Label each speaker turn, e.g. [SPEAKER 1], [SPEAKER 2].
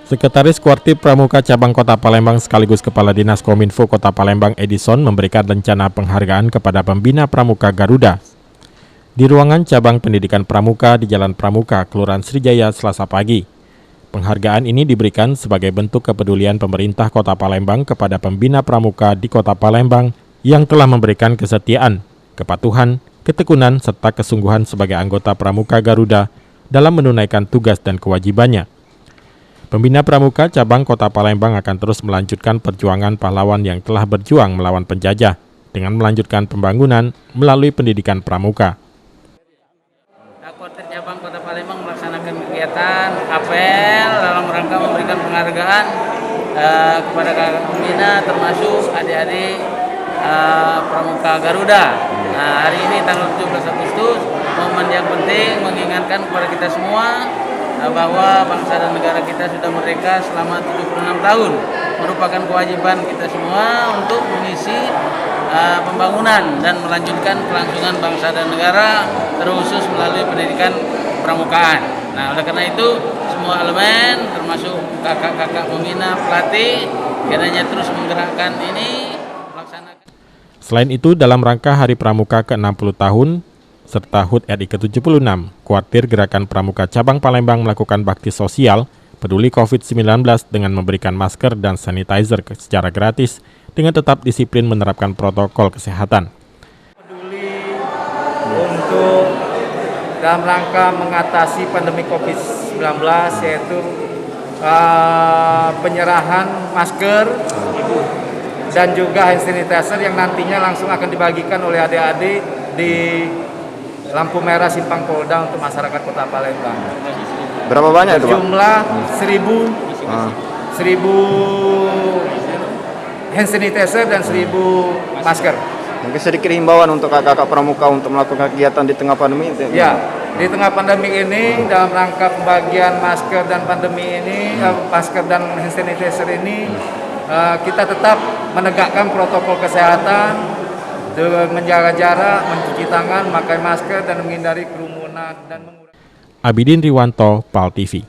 [SPEAKER 1] Sekretaris Kuartir Pramuka Cabang Kota Palembang sekaligus Kepala Dinas Kominfo Kota Palembang Edison memberikan rencana penghargaan kepada pembina Pramuka Garuda di ruangan Cabang Pendidikan Pramuka di Jalan Pramuka, Kelurahan Srijaya, Selasa pagi. Penghargaan ini diberikan sebagai bentuk kepedulian pemerintah Kota Palembang kepada pembina Pramuka di Kota Palembang yang telah memberikan kesetiaan, kepatuhan, ketekunan, serta kesungguhan sebagai anggota Pramuka Garuda dalam menunaikan tugas dan kewajibannya. Pembina Pramuka Cabang Kota Palembang akan terus melanjutkan perjuangan pahlawan yang telah berjuang melawan penjajah dengan melanjutkan pembangunan melalui pendidikan pramuka.
[SPEAKER 2] Kuartir Cabang Kota Palembang melaksanakan kegiatan apel dalam rangka memberikan penghargaan kepada kakak pembina termasuk adik-adik Pramuka Garuda. Nah, hari ini tanggal 17 Agustus, momen yang penting mengingatkan kepada kita semua bahwa bangsa dan negara kita sudah merdeka selama 76 tahun. Merupakan kewajiban kita semua untuk mengisi pembangunan dan melanjutkan kelangsungan bangsa dan negara terkhusus melalui pendidikan pramukaan. Nah, oleh karena itu semua elemen termasuk kakak-kakak pembina, pelatih kiranya terus menggerakkan ini melaksanakan.
[SPEAKER 1] Selain itu, dalam rangka Hari Pramuka ke-60 tahun serta HUT RI ke-76, Kuartir Gerakan Pramuka Cabang Palembang melakukan bakti sosial peduli COVID-19 dengan memberikan masker dan sanitizer secara gratis dengan tetap disiplin menerapkan protokol kesehatan.
[SPEAKER 3] Peduli untuk dalam rangka mengatasi pandemi COVID-19 yaitu penyerahan masker dan juga hand sanitizer yang nantinya langsung akan dibagikan oleh adik-adik di lampu merah Simpang Polda untuk masyarakat Kota Palembang.
[SPEAKER 4] Berapa banyak itu, Pak?
[SPEAKER 3] Jumlah 1.000 hand sanitizer dan 1.000 masker.
[SPEAKER 4] Mungkin sedikit himbauan untuk kakak-kakak pramuka untuk melakukan kegiatan di tengah pandemi itu.
[SPEAKER 3] Ya, di tengah pandemi ini dalam rangka pembagian masker dan pandemi ini, masker dan hand sanitizer ini, kita tetap menegakkan protokol kesehatan, menjaga jarak, mencuci tangan, memakai masker, dan menghindari kerumunan dan mengurangi.
[SPEAKER 1] Abidin Riwanto, PAL TV.